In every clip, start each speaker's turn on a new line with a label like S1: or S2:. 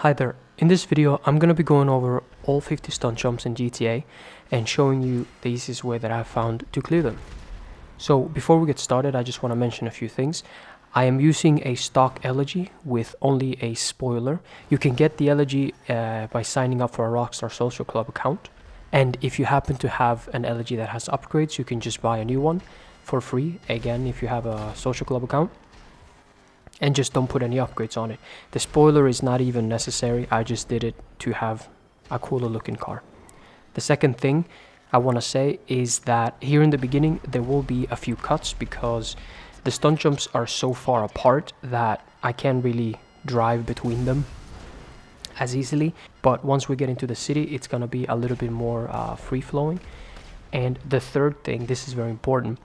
S1: Hi there, in this video I'm going to be going over all 50 stunt jumps in GTA and showing you the easiest way that I've found to clear them. So before we get started, I just want to mention a few things. I am using a stock Elegy with only a spoiler. You can get the Elegy by signing up for a Rockstar Social Club account, and if you happen to have an Elegy that has upgrades, you can just buy a new one for free, again if you have a Social Club account. And just don't put any upgrades on it. The spoiler is not even necessary. I just did it to have a cooler looking car. The second thing I want to say is that here in the beginning there will be a few cuts because the stunt jumps are so far apart that I can't really drive between them as easily. But once we get into the city, it's going to be a little bit more free flowing. And the third thing, this is very important,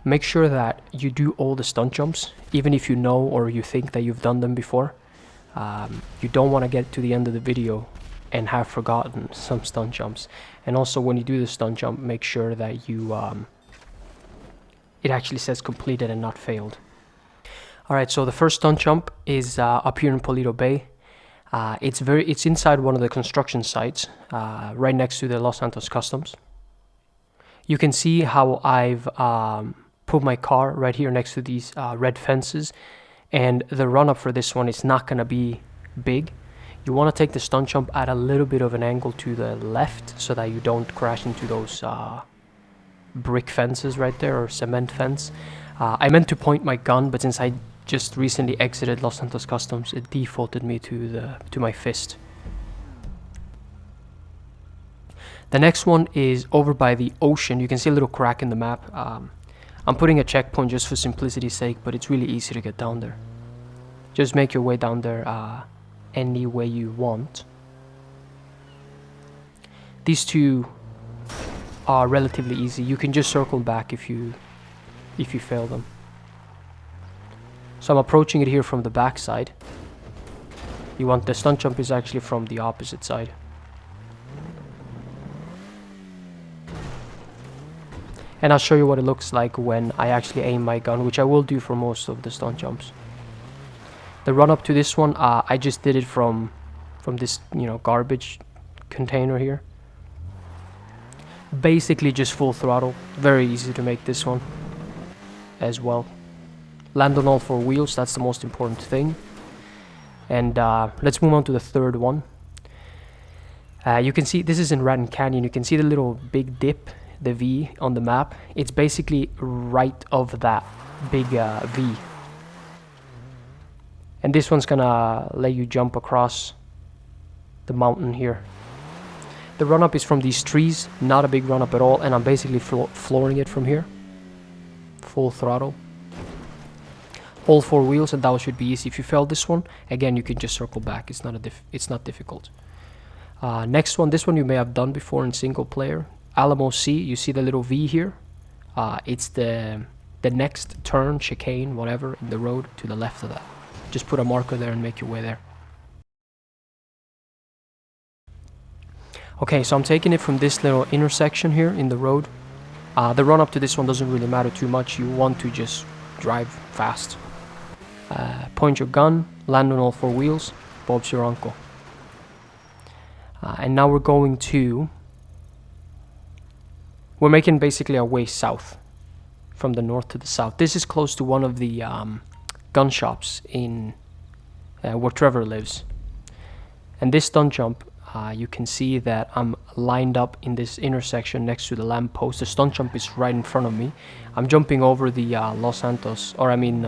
S1: make sure that you do all the stunt jumps, even if you know or you think that you've done them before. You don't want to get to the end of the video and have forgotten some stunt jumps. And also when you do the stunt jump, make sure that you it actually says completed and not failed. Alright, so the first stunt jump is up here in Paleto Bay. It's inside one of the construction sites, right next to the Los Santos customs. You can see how I've put my car right here next to these red fences, and the run up for this one is not going to be big. You want to take the stunt jump at a little bit of an angle to the left so that you don't crash into those brick fences right there, or cement fence. I meant to point my gun, but since I just recently exited Los Santos customs, it defaulted me to my fist. The next one is over by the ocean. You can see a little crack in the map. I'm putting a checkpoint just for simplicity's sake, but it's really easy to get down there. Just make your way down there any way you want. These two are relatively easy. You can just circle back if you fail them. So I'm approaching it here from the back side. The stunt jump is actually from the opposite side. And I'll show you what it looks like when I actually aim my gun, which I will do for most of the stunt jumps. The run up to this one, I just did it from this, garbage container here. Basically just full throttle. Very easy to make this one as well. Land on all four wheels, that's the most important thing. And let's move on to the third one. You can see, this is in Ratton Canyon. You can see the little big dip, the V on the map. It's basically right of that big V, and this one's gonna let you jump across the mountain here. The run up is from these trees, not a big run up at all, and I'm basically flooring it from here, full throttle, all four wheels, and that should be easy. If you failed this one, again you can just circle back. It's not difficult. Next one, this one you may have done before in single player. Alamo C, you see the little V here? It's the next turn, chicane, whatever, in the road to the left of that. Just put a marker there and make your way there. Okay, so I'm taking it from this little intersection here in the road. The run up to this one doesn't really matter too much. You want to just drive fast. Point your gun, land on all four wheels, Bob's your uncle. And now we're going to... We're making basically our way south, from the north to the south. This is close to one of the gun shops in where Trevor lives. And this stunt jump, you can see that I'm lined up in this intersection next to the lamp post. The stunt jump is right in front of me. I'm jumping over the Los Santos, or I mean,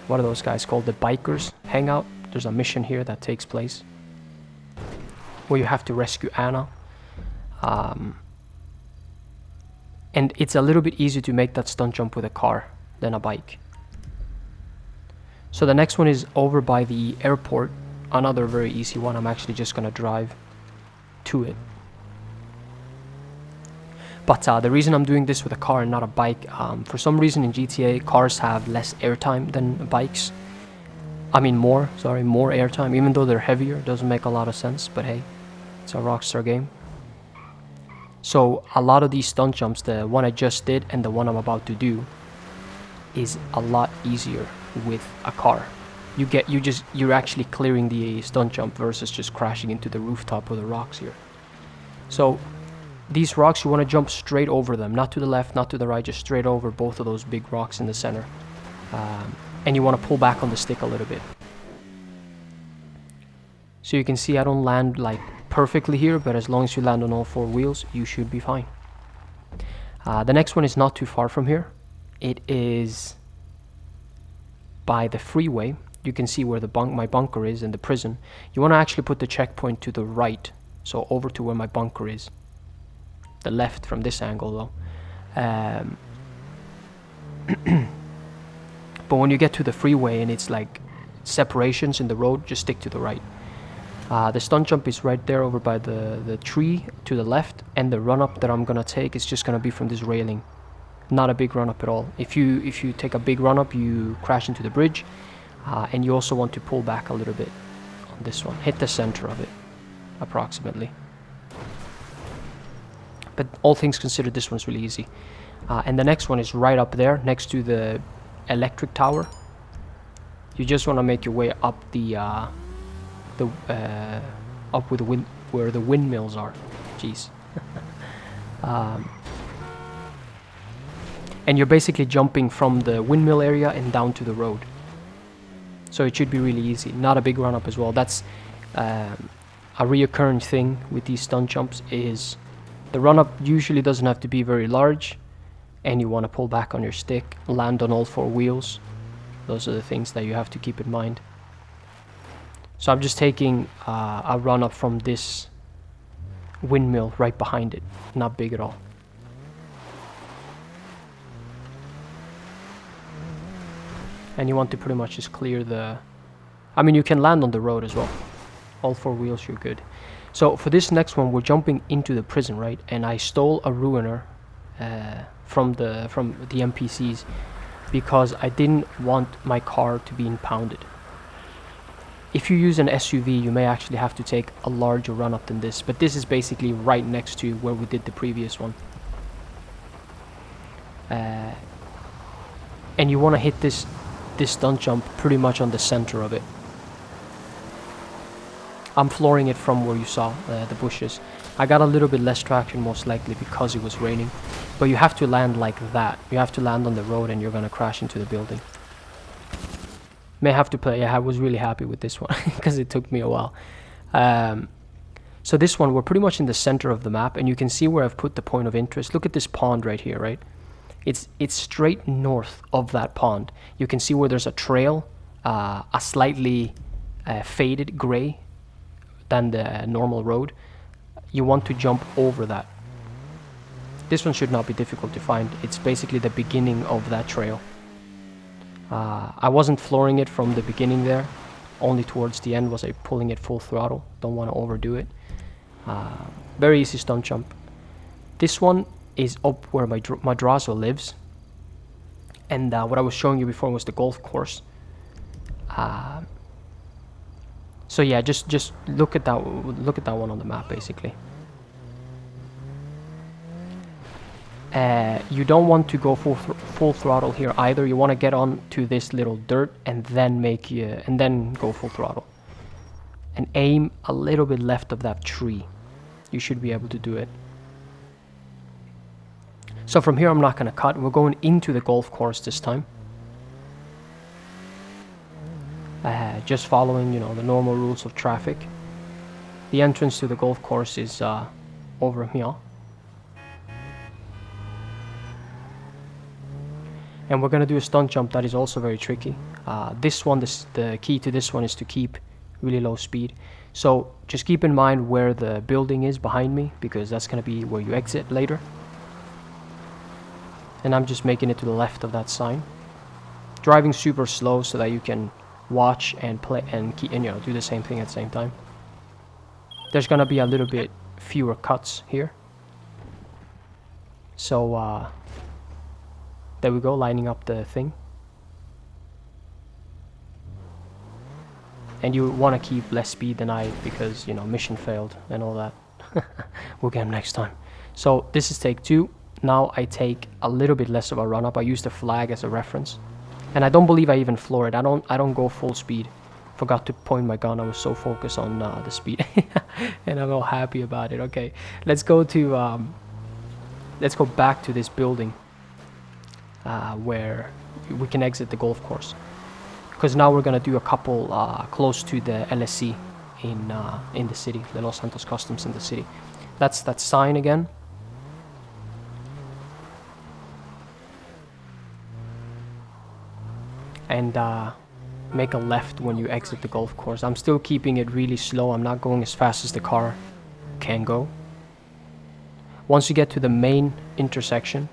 S1: what are those guys called? The bikers hangout. There's a mission here that takes place where you have to rescue Anna. And it's a little bit easier to make that stunt jump with a car than a bike. So the next one is over by the airport. Another very easy one. I'm actually just going to drive to it. But the reason I'm doing this with a car and not a bike, for some reason in GTA, cars have less airtime than bikes. I mean more airtime, even though they're heavier. Doesn't make a lot of sense, but hey, it's a Rockstar game. So a lot of these stunt jumps, the one I just did and the one I'm about to do, is a lot easier with a car. you're actually clearing the stunt jump versus just crashing into the rooftop or the rocks here. So these rocks, you want to jump straight over them, not to the left, not to the right, just straight over both of those big rocks in the center. And you want to pull back on the stick a little bit. So you can see I don't land like perfectly here, but as long as you land on all four wheels, you should be fine. The next one is not too far from here. It is by the freeway. You can see where my bunker is and the prison. You want to actually put the checkpoint to the right, so over to where my bunker is. The left from this angle though. But when you get to the freeway and it's like separations in the road, just stick to the right. The stunt jump is right there over by the tree to the left, and the run up that I'm gonna take is just gonna be from this railing. Not a big run up at all. If you take a big run up, you crash into the bridge, and you also want to pull back a little bit on this one. Hit the center of it, approximately. But all things considered, this one's really easy. And the next one is right up there, next to the electric tower. You just want to make your way up up with the where the windmills are. Jeez. And you're basically jumping from the windmill area and down to the road. So it should be really easy. Not a big run up as well. That's a reoccurring thing with these stunt jumps, is the run up usually doesn't have to be very large, and you want to pull back on your stick, land on all four wheels. Those are the things that you have to keep in mind. So I'm just taking a run up from this windmill right behind it. Not big at all. And you want to pretty much just clear the... I mean, you can land on the road as well. All four wheels, you're good. So for this next one, we're jumping into the prison, right? And I stole a ruiner from the NPCs because I didn't want my car to be impounded. If you use an SUV, you may actually have to take a larger run up than this, but this is basically right next to where we did the previous one. And you want to hit this stunt jump pretty much on the center of it. I'm flooring it from where you saw the bushes. I got a little bit less traction, most likely because it was raining, but you have to land like that. You have to land on the road and you're gonna crash into the building. May have to play. Yeah, I was really happy with this one because it took me a while. So this one, we're pretty much in the center of the map, and you can see where I've put the point of interest. Look at this pond right here, right? It's straight north of that pond. You can see where there's a trail, a slightly faded gray than the normal road. You want to jump over that. This one should not be difficult to find. It's basically the beginning of that trail. I wasn't flooring it from the beginning there. Only towards the end was I pulling it full throttle. Don't want to overdo it. Very easy stunt jump. This one is up where my Madrazo lives, and what I was showing you before was the golf course. So yeah, just look at that one on the map basically. You don't want to go full throttle here either. You want to get on to this little dirt and then go full throttle, and aim a little bit left of that tree. You should be able to do it. So from here I'm not going to cut. We're going into the golf course this time. Just following, the normal rules of traffic. The entrance to the golf course is over here. And we're going to do a stunt jump that is also very tricky. The key to this one is to keep really low speed. So just keep in mind where the building is behind me, because that's going to be where you exit later. And I'm just making it to the left of that sign. Driving super slow so that you can watch and play and do the same thing at the same time. There's going to be a little bit fewer cuts here. So there we go, lining up the thing. And you want to keep less speed than I, because, mission failed and all that. We'll get them next time. So this is take 2. Now I take a little bit less of a run up. I use the flag as a reference. And I don't believe I even floor it. I don't go full speed. Forgot to point my gun. I was so focused on the speed. And I'm all happy about it. Okay, let's go back to this building where we can exit the golf course, because now we're gonna do a couple close to the LSC in the city, the Los Santos Customs in the city. That's that sign again. And make a left when you exit the golf course. I'm still keeping it really slow. I'm not going as fast as the car can go. Once you get to the main intersection,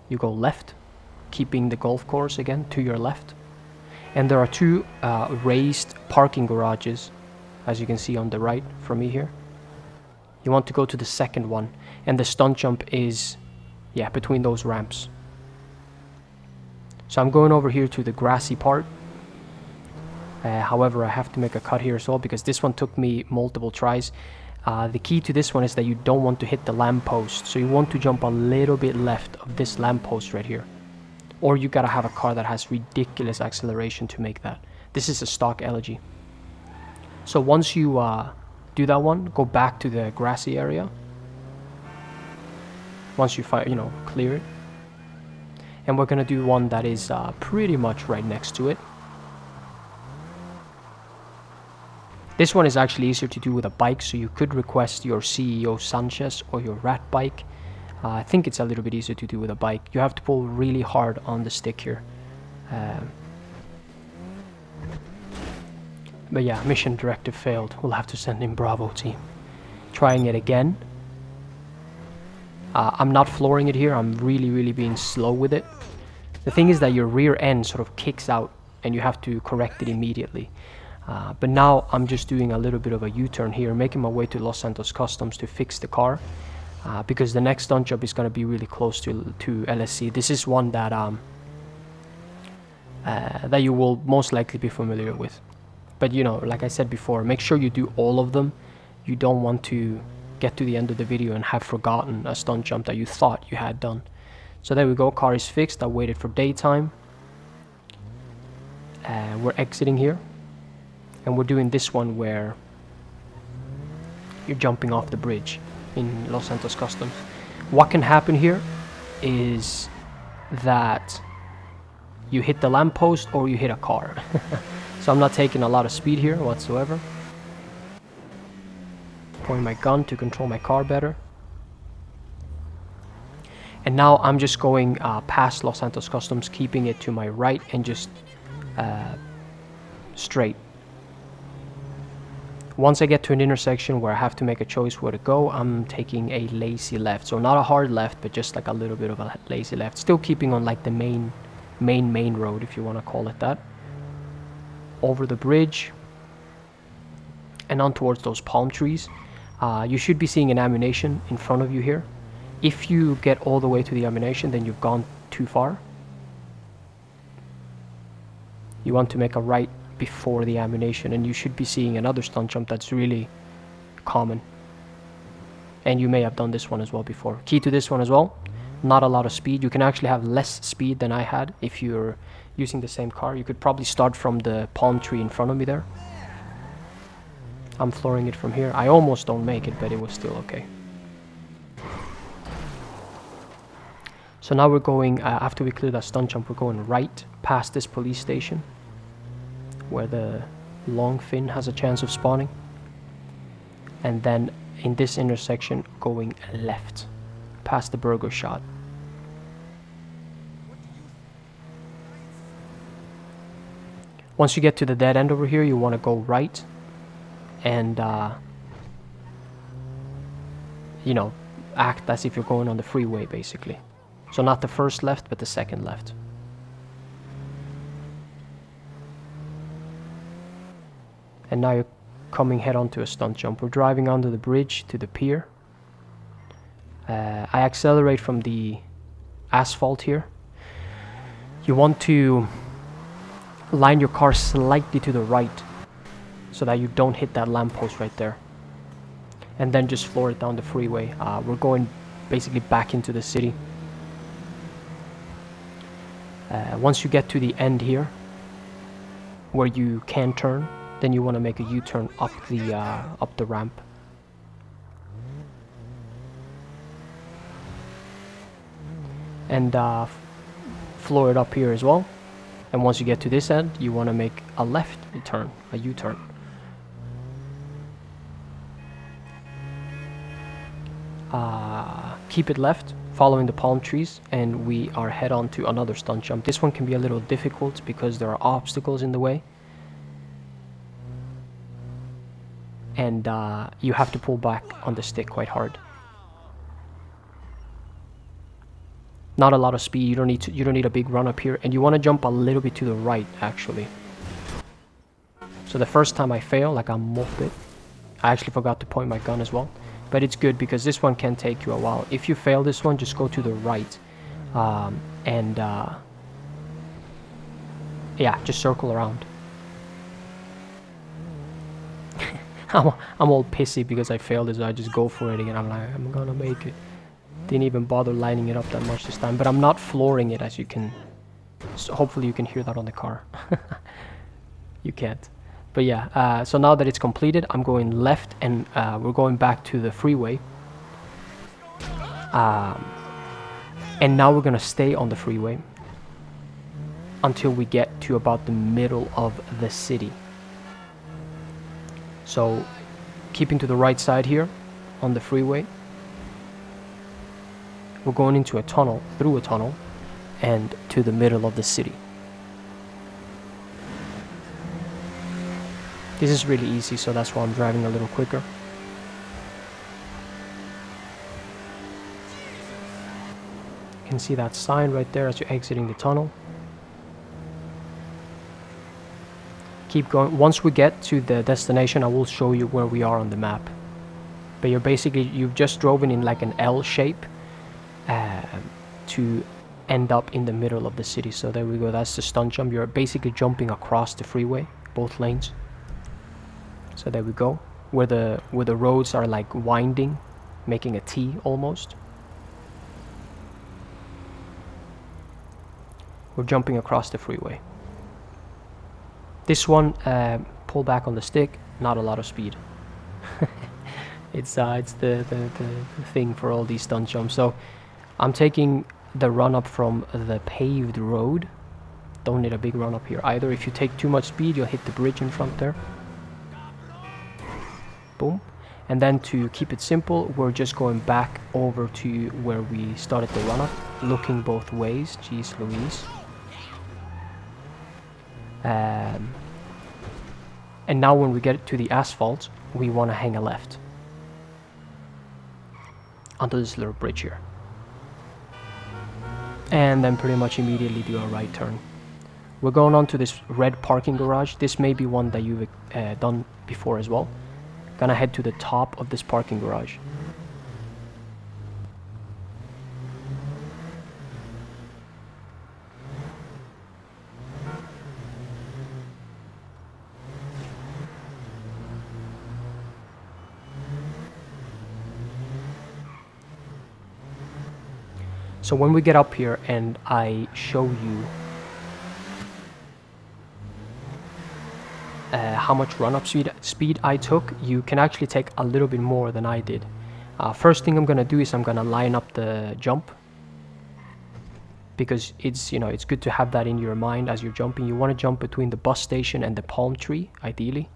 S1: you go left, keeping the golf course again to your left. And there are two raised parking garages, as you can see on the right from me here. You want to go to the second one, and the stunt jump is, yeah, between those ramps. So I'm going over here to the grassy part. However, I have to make a cut here as well, because this one took me multiple tries. The key to this one is that you don't want to hit the lamppost. So you want to jump a little bit left of this lamppost right here. Or you gotta have a car that has ridiculous acceleration to make that. This is a stock Elegy. So once you do that one, go back to the grassy area. Once you clear it. And we're gonna do one that is pretty much right next to it. This one is actually easier to do with a bike, so you could request your CEO Sanchez or your rat bike. I think it's a little bit easier to do with a bike. You have to pull really hard on the stick here. But yeah, mission directive failed. We'll have to send in Bravo team. Trying it again. I'm not flooring it here. I'm really being slow with it. The thing is that your rear end sort of kicks out and you have to correct it immediately. But now I'm just doing a little bit of a U-turn here, making my way to Los Santos Customs to fix the car. Because the next stunt job is going to be really close to LSC. This is one that that you will most likely be familiar with. But like I said before, make sure you do all of them. You don't want to get to the end of the video and have forgotten a stunt jump that you thought you had done. So there we go, car is fixed. I waited for daytime. We're exiting here. And we're doing this one where you're jumping off the bridge in Los Santos Customs. What can happen here is that you hit the lamppost or you hit a car. So I'm not taking a lot of speed here whatsoever. Pointing my gun to control my car better. And now I'm just going past Los Santos Customs, keeping it to my right and just straight. Once I get to an intersection where I have to make a choice where to go, I'm taking a lazy left. So not a hard left, but just like a little bit of a lazy left. Still keeping on like the main road, if you want to call it that. Over the bridge and on towards those palm trees. You should be seeing an ammunition in front of you here. If you get all the way to the ammunition, then you've gone too far. You want to make a right before the ammunition, and you should be seeing another stunt jump that's really common. And you may have done this one as well before. Key to this one as well, not a lot of speed. You can actually have less speed than I had if you're using the same car. You could probably start from the palm tree in front of me there. I'm flooring it from here. I almost don't make it, but it was still okay. So now we're going, after we clear that stunt jump, we're going right past this police station where the long fin has a chance of spawning. And then in this intersection, going left past the burger shop. Once you get to the dead end over here, you want to go right and act as if you're going on the freeway, basically. So not the first left, but the second left. And now you're coming head on to a stunt jump. We're driving under the bridge to the pier. I accelerate from the asphalt here. You want to line your car slightly to the right so that you don't hit that lamppost right there. And then just floor it down the freeway. We're going basically back into the city. Once you get to the end here, where you can turn, then you want to make a U-turn up the ramp. And floor it up here as well. And once you get to this end, you want to make a left turn, a U-turn. Keep it left, following the palm trees, and we are head on to another stunt jump. This one can be a little difficult because there are obstacles in the way. And you have to pull back on the stick quite hard. Not a lot of speed. You don't need a big run up here, and you want to jump a little bit to the right actually. So the first time I fail, like I'm off it. I actually forgot to point my gun as well. But it's good because this one can take you a while. If you fail this one, just go to the right. Yeah, just circle around. I'm all pissy because I failed it, so I just go for it again. I'm like, I'm gonna make it. Didn't even bother lining it up that much this time. But I'm not flooring it, as you can... So hopefully you can hear that on the car. You can't. But yeah, so now that it's completed, I'm going left, and we're going back to the freeway. And now we're gonna stay on the freeway until we get to about the middle of the city. So keeping to the right side here on the freeway, we're going into a tunnel, through a tunnel, and to the middle of the city. This is really easy, so that's why I'm driving a little quicker. You can see that sign right there as you're exiting the tunnel. Keep going. Once we get to the destination, I will show you where we are on the map. But you've just driven in like an L shape to end up in the middle of the city. So there we go. That's the stunt jump. You're basically jumping across the freeway, both lanes. So there we go, where the roads are like winding, making a T almost. We're jumping across the freeway. This one, pull back on the stick, not a lot of speed. It's the thing for all these stunt jumps. So I'm taking the run up from the paved road. Don't need a big run up here either. If you take too much speed, you'll hit the bridge in front there. Boom. And then to keep it simple, we're just going back over to where we started the run up, looking both ways. Jeez Louise. And now when we get to the asphalt, we want to hang a left onto this little bridge here. And then pretty much immediately do a right turn. We're going on to this red parking garage. This may be one that you've done before as well. Gonna head to the top of this parking garage. So when we get up here and I show you how much run-up speed I took, you can actually take a little bit more than I did. First thing I'm gonna do is I'm gonna line up the jump, because it's good to have that in your mind as you're jumping. You want to jump between the bus station and the palm tree, ideally.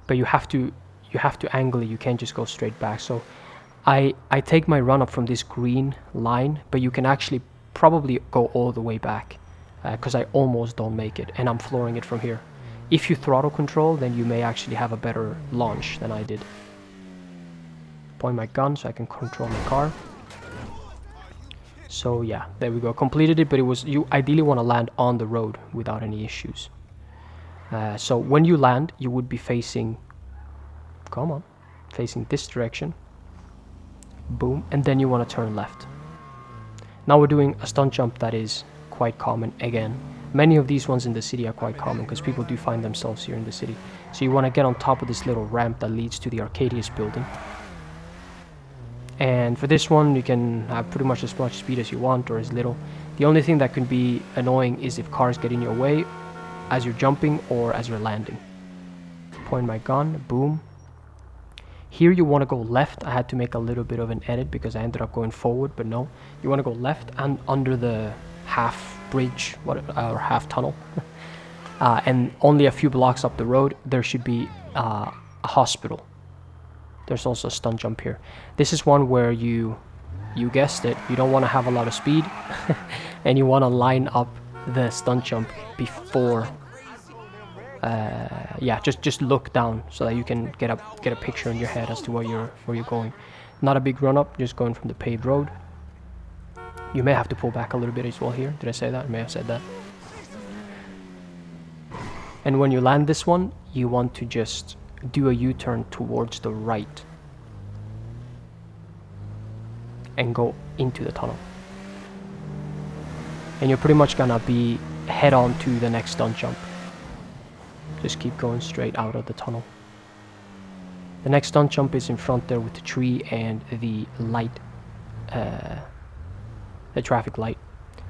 S1: But you have to angle it. You can't just go straight back. So I take my run up from this green line, but you can actually probably go all the way back, because I almost don't make it, and I'm flooring it from here. If you throttle control, then you may actually have a better launch than I did. Point my gun so I can control my car. So yeah, there we go. Completed it, but you ideally want to land on the road without any issues. So when you land, you would be facing, facing this direction. Boom, and then you want to turn left. Now we're doing a stunt jump that is quite common again. Many of these ones in the city are quite common because people do find themselves here in the city. So you want to get on top of this little ramp that leads to the Arcadius building. And for this one, you can have pretty much as much speed as you want or as little. The only thing that can be annoying is if cars get in your way as you're jumping or as you're landing. Point my gun, boom. Here you want to go left. I had to make a little bit of an edit because I ended up going forward, but no. You want to go left and under the half bridge, or half tunnel. And only a few blocks up the road, there should be a hospital. There's also a stunt jump here. This is one where you guessed it, you don't want to have a lot of speed and you want to line up the stunt jump before yeah, just look down so that you can get a picture in your head as to where you're going. Not a big run up, just going from the paved road. You may have to pull back a little bit as well here. Did I say that? I may have said that. And when you land this one, you want to just do a U-turn towards the right and go into the tunnel. And you're pretty much gonna be head on to the next stunt jump. Just keep going straight out of the tunnel. The next stunt jump is in front there with the tree and the light, the traffic light.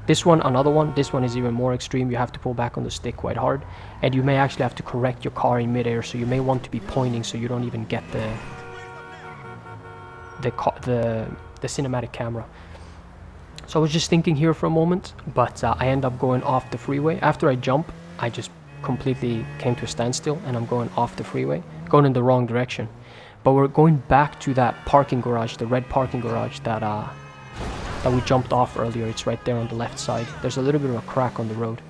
S1: This one, another one, this one is even more extreme. You have to pull back on the stick quite hard, and you may actually have to correct your car in midair, so you may want to be pointing so you don't even get the cinematic camera. So I was just thinking here for a moment, but I end up going off the freeway. After I jump, I just completely came to a standstill, and I'm going off the freeway, going in the wrong direction. But we're going back to that parking garage, the red parking garage that we jumped off earlier. It's right there on the left side. There's a little bit of a crack on the road.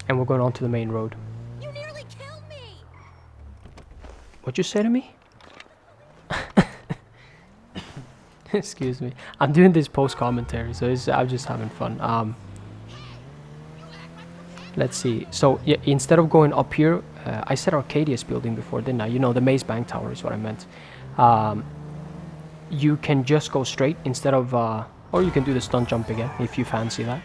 S1: And we're going on to the main road.
S2: You nearly killed me.
S1: What'd you say to me? Excuse me. I'm doing this post commentary, so I'm just having fun. Let's see. So yeah, instead of going up here, I said Arcadia's building before, didn't I? You know, the Maze Bank Tower is what I meant. You can just go straight instead of, or you can do the stunt jump again if you fancy that.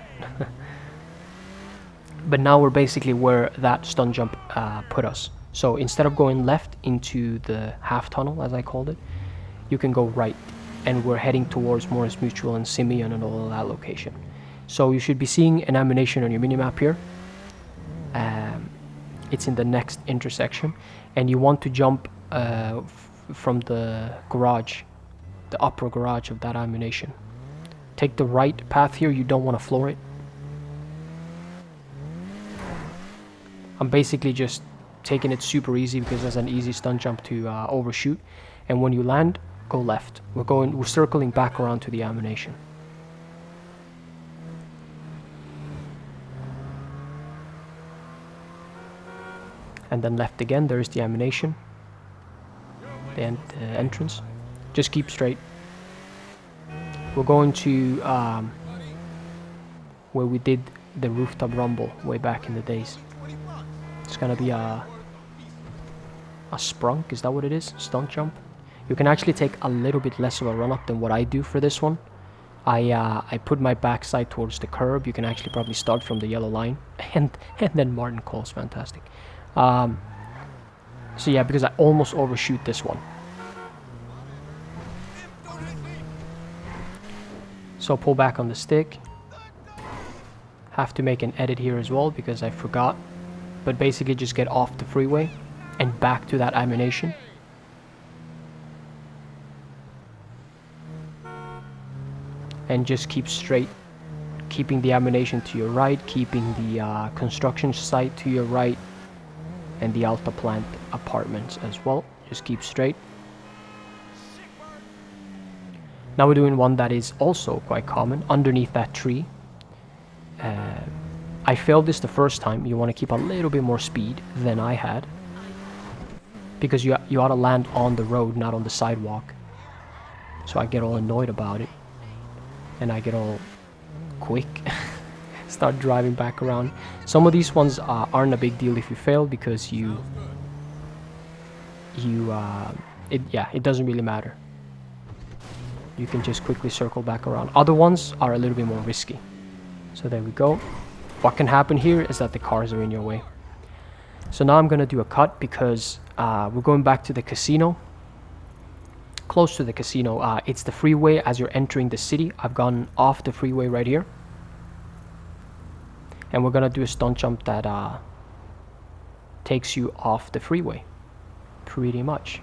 S1: But now we're basically where that stunt jump put us. So instead of going left into the half tunnel, as I called it, you can go right. And we're heading towards Morris Mutual and Simeon and all of that location. So you should be seeing an animation on your minimap here. It's in the next intersection, and you want to jump from the garage, the upper garage of that ammunition. Take the right path here, you don't want to floor it. I'm basically just taking it super easy because there's an easy stunt jump to overshoot, and when you land, go left. We're circling back around to the ammunition. And then left again, there's the ammunition, the entrance. Just keep straight. We're going to where we did the rooftop rumble way back in the days. It's gonna be a sprunk, is that what it is? Stunt jump. You can actually take a little bit less of a run up than what I do for this one. I put my backside towards the curb. You can actually probably start from the yellow line, and then Martin calls, fantastic. So yeah, because I almost overshoot this one. So pull back on the stick. Have to make an edit here as well because I forgot. But basically just get off the freeway and back to that ammunition. And just keep straight, keeping the ammunition to your right, keeping the construction site to your right, and the Alta Plant apartments as well. Just keep straight. Now we're doing one that is also quite common, underneath that tree. I failed this the first time. You want to keep a little bit more speed than I had, because you ought to land on the road, not on the sidewalk. So I get all annoyed about it, and I get all quick. Start driving back around. Some of these ones aren't a big deal if you fail, because it doesn't really matter. You can just quickly circle back around. Other ones are a little bit more risky. So there we go. What can happen here is that the cars are in your way. So now I'm gonna do a cut because we're going back to the casino. Close to the casino. It's the freeway as you're entering the city. I've gone off the freeway right here. And we're gonna do a stunt jump that takes you off the freeway. Pretty much.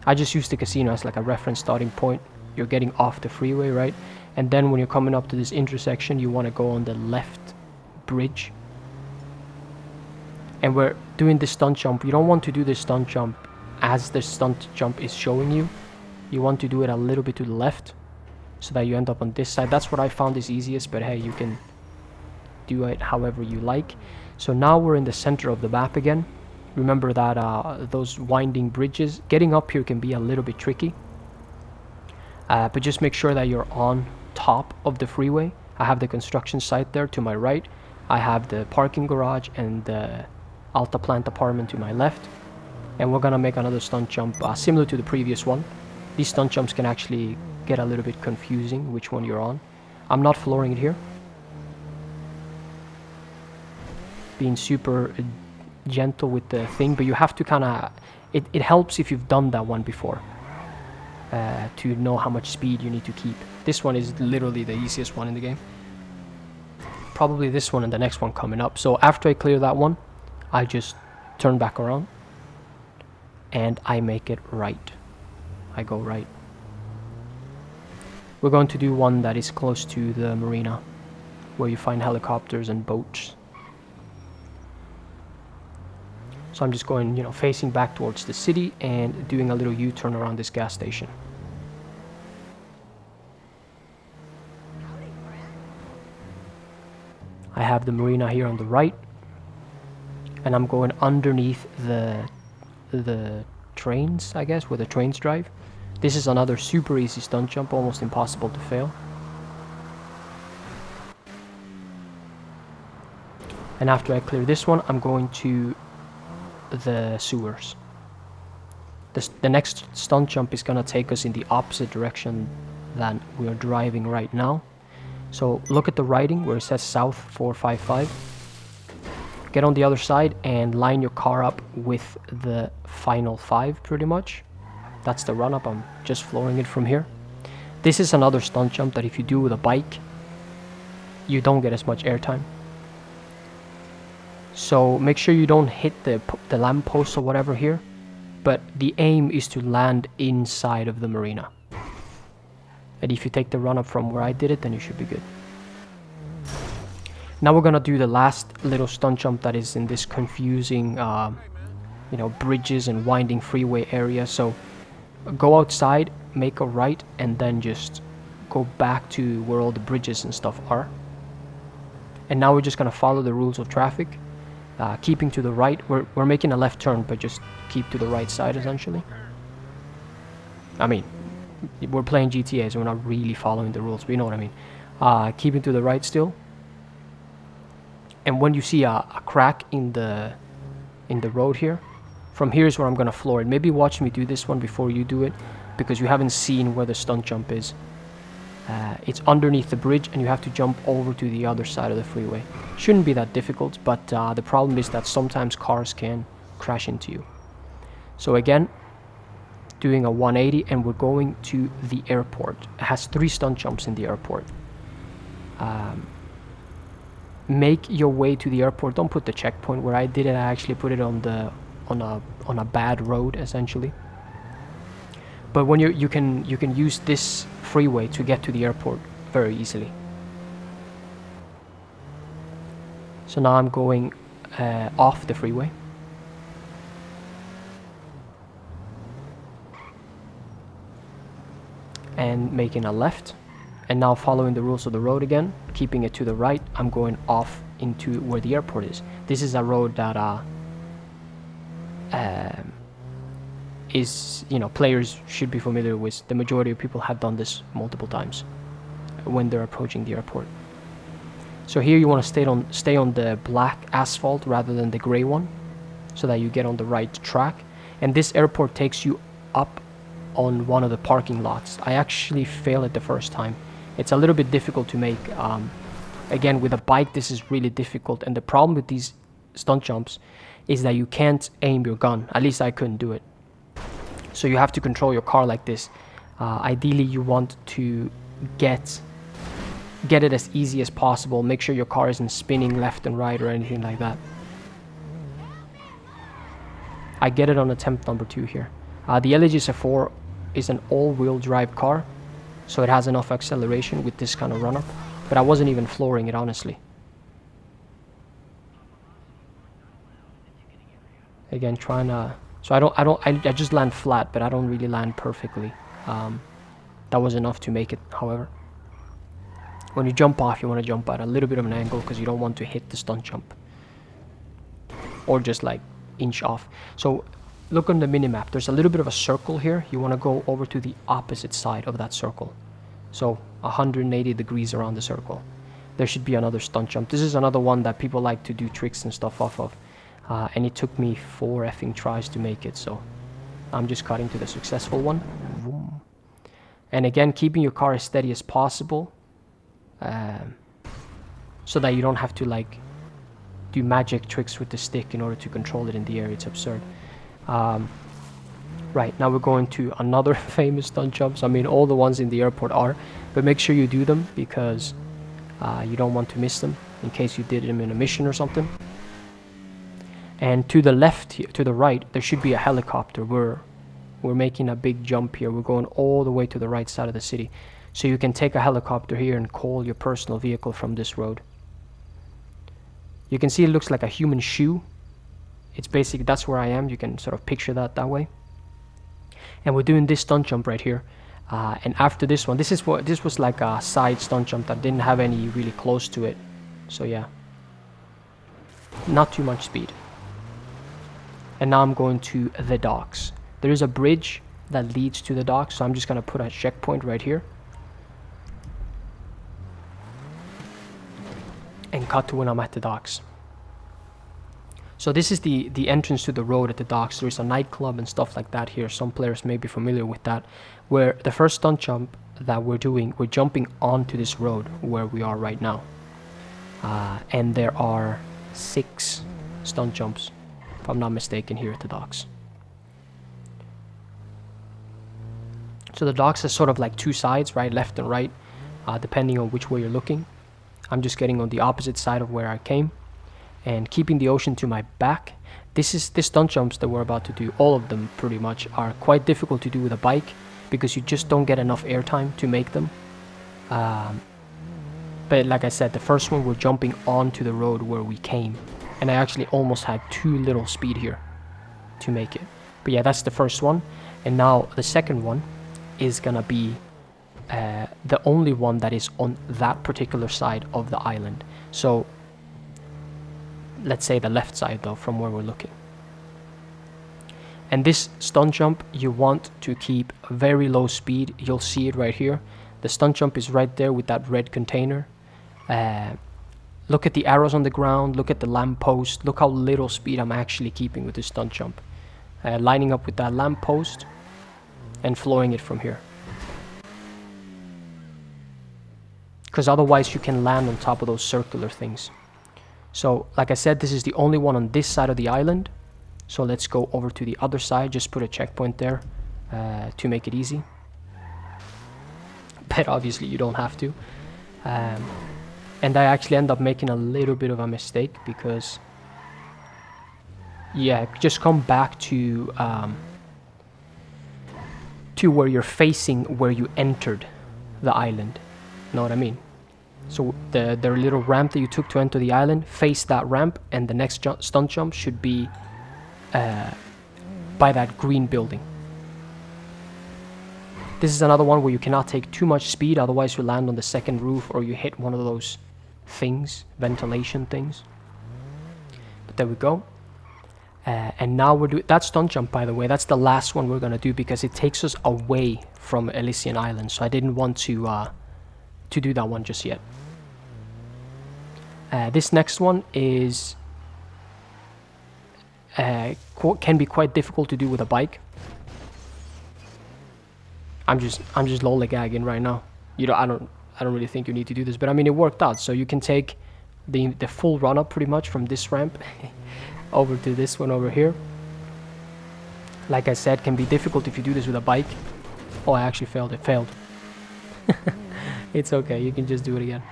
S1: I just used the casino as like a reference starting point. You're getting off the freeway, right? And then when you're coming up to this intersection, you want to go on the left bridge. And we're doing this stunt jump. You don't want to do this stunt jump as the stunt jump is showing you. You want to do it a little bit to the left so that you end up on this side. That's what I found is easiest, but hey, you can do it however you like. So now we're in the center of the map again. Remember that those winding bridges, getting up here can be a little bit tricky. But just make sure that you're on top of the freeway. I have the construction site there to my right. I have the parking garage and the Alta Plant apartment to my left. And we're gonna make another stunt jump similar to the previous one. These stunt jumps can actually get a little bit confusing which one you're on. I'm not flooring it here. Being super gentle with the thing, but you have to kind of, it helps if you've done that one before to know how much speed you need to keep. This one is literally the easiest one in the game. Probably this one and the next one coming up. So after I clear that one, I just turn back around and I make it right. I go right. We're going to do one that is close to the marina where you find helicopters and boats. So I'm just going, facing back towards the city and doing a little U-turn around this gas station. I have the marina here on the right, and I'm going underneath the trains, I guess, where the trains drive. This is another super easy stunt jump, almost impossible to fail. And after I clear this one, I'm going to the sewers. The next stunt jump is gonna take us in the opposite direction than we're driving right now. So look at the writing where it says South 455. Get on the other side and line your car up with the final 5 pretty much. That's the run up. I'm just flooring it from here. This is another stunt jump that if you do with a bike, you don't get as much airtime. So make sure you don't hit the lamppost or whatever here, but the aim is to land inside of the marina. And if you take the run up from where I did it, then you should be good. Now we're gonna do the last little stunt jump that is in this confusing, bridges and winding freeway area. So go outside, make a right, and then just go back to where all the bridges and stuff are. And now we're just gonna follow the rules of traffic. Keeping to the right, we're making a left turn, but just keep to the right side essentially. I mean, we're playing GTA, so we're not really following the rules, but you know what I mean. Keeping to the right still. And when you see a crack in the road here, from here is where I'm gonna floor it. Maybe watch me do this one before you do it, because you haven't seen where the stunt jump is. It's underneath the bridge and you have to jump over to the other side of the freeway. Shouldn't be that difficult, but the problem is that sometimes cars can crash into you. So again, doing a 180 and we're going to the airport. It has 3 stunt jumps in the airport. Make your way to the airport. Don't put the checkpoint where I did it. I actually put it on a bad road essentially. But when you can use this freeway to get to the airport very easily. So now I'm going off the freeway. And making a left. And now following the rules of the road again, keeping it to the right, I'm going off into where the airport is. This is a road that is, players should be familiar with. The majority of people have done this multiple times when they're approaching the airport. So here you want to stay on the black asphalt rather than the gray one, so that you get on the right track. And this airport takes you up on one of the parking lots. I actually failed it the first time. It's a little bit difficult to make. Again, with a bike, this is really difficult. And the problem with these stunt jumps is that you can't aim your gun. At least I couldn't do it. So you have to control your car like this. Ideally, you want to get it as easy as possible. Make sure your car isn't spinning left and right or anything like that. I get it on attempt number 2 here. The LGS4 is an all-wheel drive car, so it has enough acceleration with this kind of run-up, but I wasn't even flooring it, honestly. Again, trying to... So I just land flat, but I don't really land perfectly. That was enough to make it, however. When you jump off, you want to jump at a little bit of an angle because you don't want to hit the stunt jump. Or just like inch off. So look on the minimap. There's a little bit of a circle here. You want to go over to the opposite side of that circle. So 180 degrees around the circle. There should be another stunt jump. This is another one that people like to do tricks and stuff off of. And it took me 4 effing tries to make it. So I'm just cutting to the successful one. Vroom. And again, keeping your car as steady as possible. So that you don't have to like do magic tricks with the stick in order to control it in the air. It's absurd. Right, now we're going to another famous stunt jumps. I mean, all the ones in the airport are, but make sure you do them because you don't want to miss them in case you did them in a mission or something. And to the left here, to the right, there should be a helicopter. We're making a big jump here. We're going all the way to the right side of the city. So you can take a helicopter here and call your personal vehicle from this road. You can see it looks like a human shoe. It's basically, that's where I am. You can sort of picture that way. And we're doing this stunt jump right here. And after this one, this was like a side stunt jump that didn't have any really close to it. So yeah, not too much speed. And now I'm going to the docks. There is a bridge that leads to the docks, so I'm just going to put a checkpoint right here. And cut to when I'm at the docks. So this is the entrance to the road at the docks. There is a nightclub and stuff like that here. Some players may be familiar with that. Where the first stunt jump that we're doing, we're jumping onto this road where we are right now. And there are 6 stunt jumps, if I'm not mistaken, here at the docks. So the docks has sort of like 2 sides, right, left and right, depending on which way you're looking. I'm just getting on the opposite side of where I came and keeping the ocean to my back. This stunt jumps that we're about to do, all of them pretty much, are quite difficult to do with a bike because you just don't get enough airtime to make them. But like I said, the first one we're jumping onto the road where we came, and I actually almost had too little speed here to make it. But yeah, that's the first one. And now the second one is gonna be the only one that is on that particular side of the island. So let's say the left side though, from where we're looking. And this stunt jump, you want to keep very low speed. You'll see it right here. The stunt jump is right there with that red container. Look at the arrows on the ground, look at the lamppost, look how little speed I'm actually keeping with this stunt jump. Lining up with that lamppost and flooring it from here. Because otherwise you can land on top of those circular things. So like I said, this is the only one on this side of the island. So let's go over to the other side, just put a checkpoint there to make it easy. But obviously you don't have to. And I actually end up making a little bit of a mistake because, yeah, just come back to where you're facing where you entered the island. Know what I mean? So the little ramp that you took to enter the island, face that ramp, and the next stunt jump should be by that green building. This is another one where you cannot take too much speed, otherwise you land on the second roof or you hit one of those things, ventilation things. But there we go. And now we're doing that stunt jump, by the way. That's the last one we're gonna do because it takes us away from Elysian Island. So I didn't want to do that one just yet. This next one is can be quite difficult to do with a bike. I'm just lollygagging right now. You know, I don't really think you need to do this, but I mean it worked out. So you can take the full run up pretty much from this ramp over to this one over here. Like I said, can be difficult if you do this with a bike. Oh, I actually failed. It failed. It's okay. You can just do it again.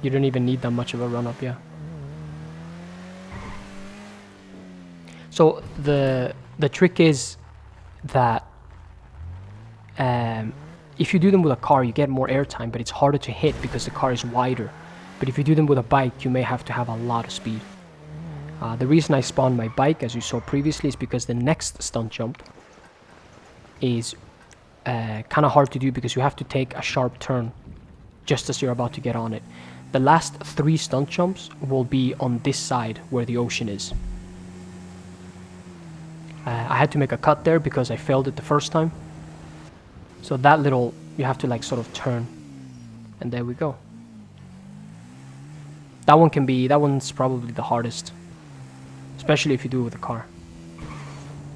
S1: You don't even need that much of a run up, yeah. So the trick is that if you do them with a car, you get more airtime, but it's harder to hit because the car is wider. But if you do them with a bike, you may have to have a lot of speed. The reason I spawned my bike, as you saw previously, is because the next stunt jump is kind of hard to do because you have to take a sharp turn just as you're about to get on it. The last 3 stunt jumps will be on this side where the ocean is. I had to make a cut there because I failed it the first time. So that little, you have to like sort of turn. And there we go. That one's probably the hardest. Especially if you do it with a car.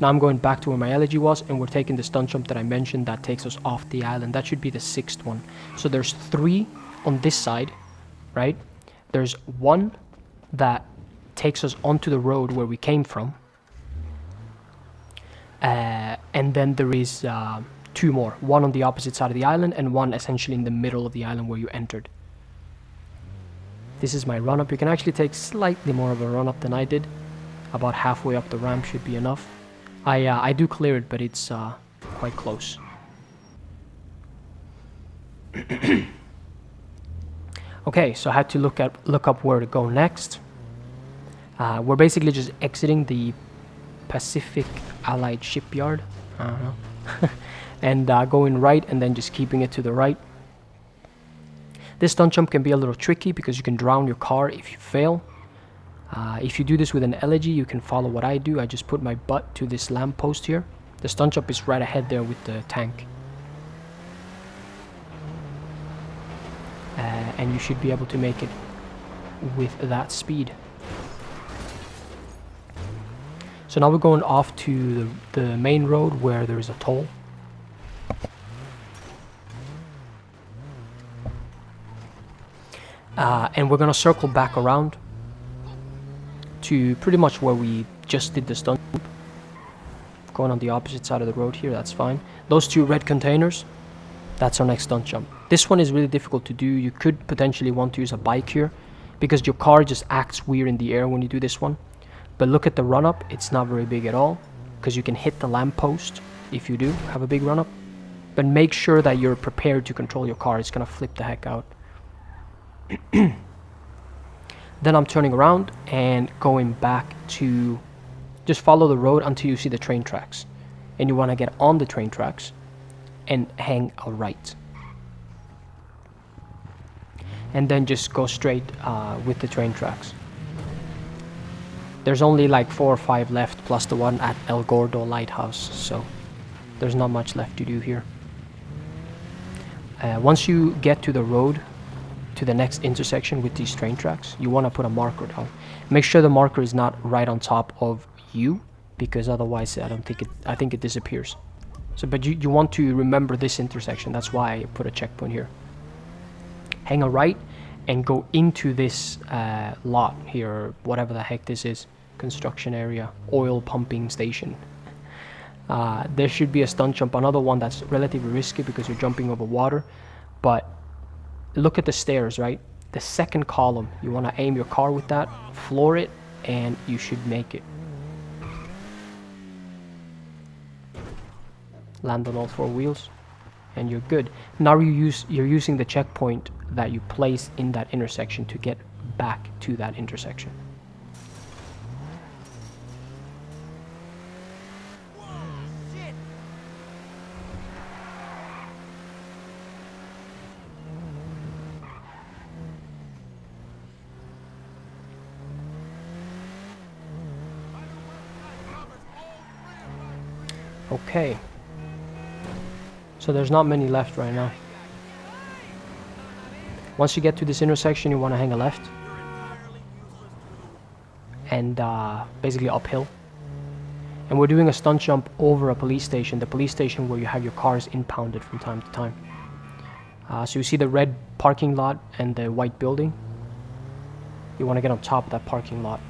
S1: Now I'm going back to where my elegy was, and we're taking the stunt jump that I mentioned that takes us off the island. That should be the 6th one. So there's 3 on this side, right? There's 1 that takes us onto the road where we came from. And then there is 2 more. 1 on the opposite side of the island, and 1 essentially in the middle of the island where you entered. This is my run-up. You can actually take slightly more of a run-up than I did. About halfway up the ramp should be enough. I do clear it, but it's quite close. Okay, so I had to look up where to go next. We're basically just exiting the Pacific Allied Shipyard. I don't know. And going right and then just keeping it to the right. This stunt jump can be a little tricky because you can drown your car if you fail. If you do this with an elegy, you can follow what I do. I just put my butt to this lamppost here. The stunt jump is right ahead there with the tank. And you should be able to make it with that speed. So now we're going off to the main road where there is a toll. And we're going to circle back around to pretty much where we just did the stunt jump. Going on the opposite side of the road here, that's fine. Those 2 red containers, that's our next stunt jump. This one is really difficult to do. You could potentially want to use a bike here because your car just acts weird in the air when you do this one. But look at the run-up, it's not very big at all because you can hit the lamppost if you do have a big run-up. But make sure that you're prepared to control your car. It's going to flip the heck out. Then I'm turning around and going back to just follow the road until you see the train tracks. And you want to get on the train tracks and hang a right. And then just go straight with the train tracks. There's only like 4 or 5 left plus the one at El Gordo lighthouse. So there's not much left to do here. Once you get to the road, to the next intersection with these train tracks, you want to put a marker down. Make sure the marker is not right on top of you, because otherwise I think it disappears. So but you want to remember this intersection. That's why I put a checkpoint here. Hang a right and go into this lot here, or whatever the heck this is. Construction area, oil pumping station. There should be a stunt jump, another one that's relatively risky because you're jumping over water, but look at the stairs, right? The second column, you want to aim your car with that, floor it, and you should make it. Land on all 4 wheels, and you're good. Now you're using the checkpoint that you place in that intersection to get back to that intersection. Okay, so there's not many left right now. Once you get to this intersection, you want to hang a left and basically uphill. And we're doing a stunt jump over a police station, the police station where you have your cars impounded from time to time. So you see the red parking lot and the white building? You want to get on top of that parking lot.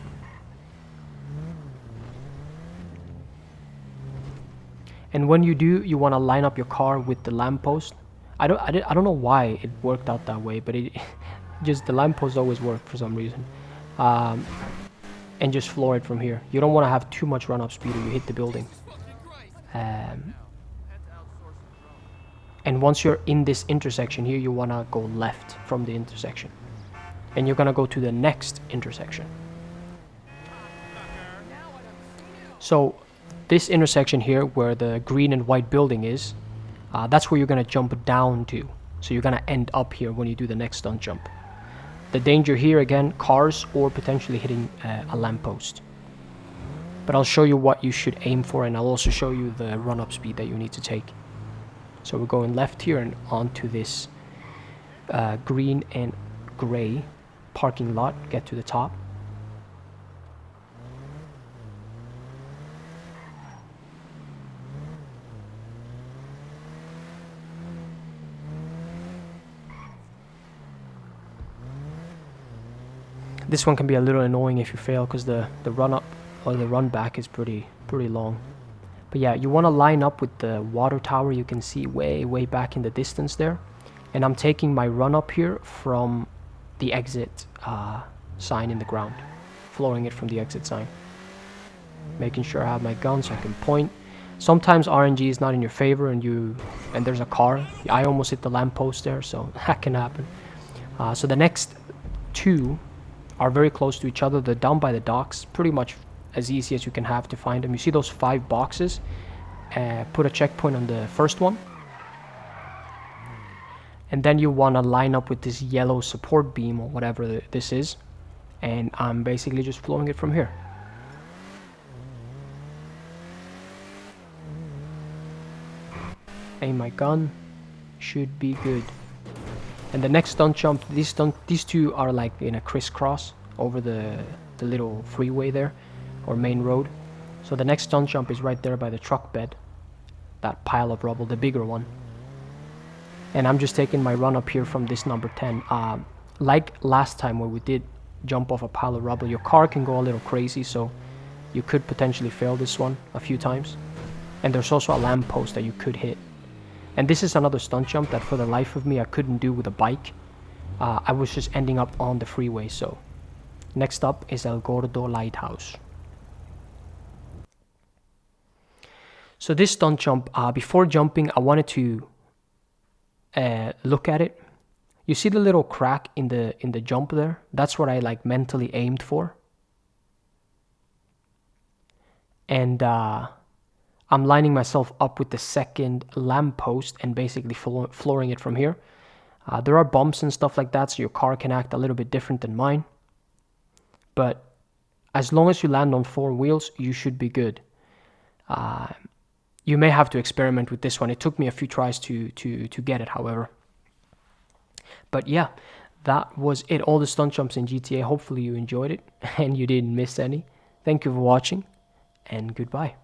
S1: And when you do, you want to line up your car with the lamppost. I don't know why it worked out that way, but it just the lamppost always worked for some reason. And just floor it from here. You don't want to have too much run-up speed or you hit the building. And once you're in this intersection here, you want to go left from the intersection. And you're going to go to the next intersection. So this intersection here where the green and white building is, that's where you're going to jump down to. So you're going to end up here when you do the next stunt jump. The danger here, again, cars or potentially hitting a lamppost. But I'll show you what you should aim for, and I'll also show you the run-up speed that you need to take. So we're going left here and onto this green and gray parking lot, get to the top. This one can be a little annoying if you fail because the run up or the run back is pretty long. But yeah, you want to line up with the water tower you can see way back in the distance there. And I'm taking my run up here from the exit sign in the ground, flooring it from the exit sign. Making sure I have my gun so I can point. Sometimes RNG is not in your favor and there's a car. I almost hit the lamppost there, so that can happen. So the next two are very close to each other. They're down by the docks, pretty much as easy as you can have to find them. You see those 5 boxes? Put a checkpoint on the first one. And then you want to line up with this yellow support beam or whatever this is. And I'm basically just flowing it from here. Aim my gun. Should be good. And the next stunt jump, these two are like in a crisscross over the little freeway there, or main road. So the next stunt jump is right there by the truck bed, that pile of rubble, the bigger one. And I'm just taking my run up here from this number 10. Like last time where we did jump off a pile of rubble, your car can go a little crazy, so you could potentially fail this one a few times. And there's also a lamppost that you could hit. And this is another stunt jump that for the life of me I couldn't do with a bike. I was just ending up on the freeway. So next up is El Gordo lighthouse. So this stunt jump, before jumping I wanted to look at it. You see the little crack in the jump there? That's what I like mentally aimed for. And I'm lining myself up with the second lamppost and basically flooring it from here. There are bumps and stuff like that, so your car can act a little bit different than mine. But as long as you land on 4 wheels, you should be good. You may have to experiment with this one. It took me a few tries to get it, however. But yeah, that was it. All the stunt jumps in GTA. Hopefully you enjoyed it and you didn't miss any. Thank you for watching, and goodbye.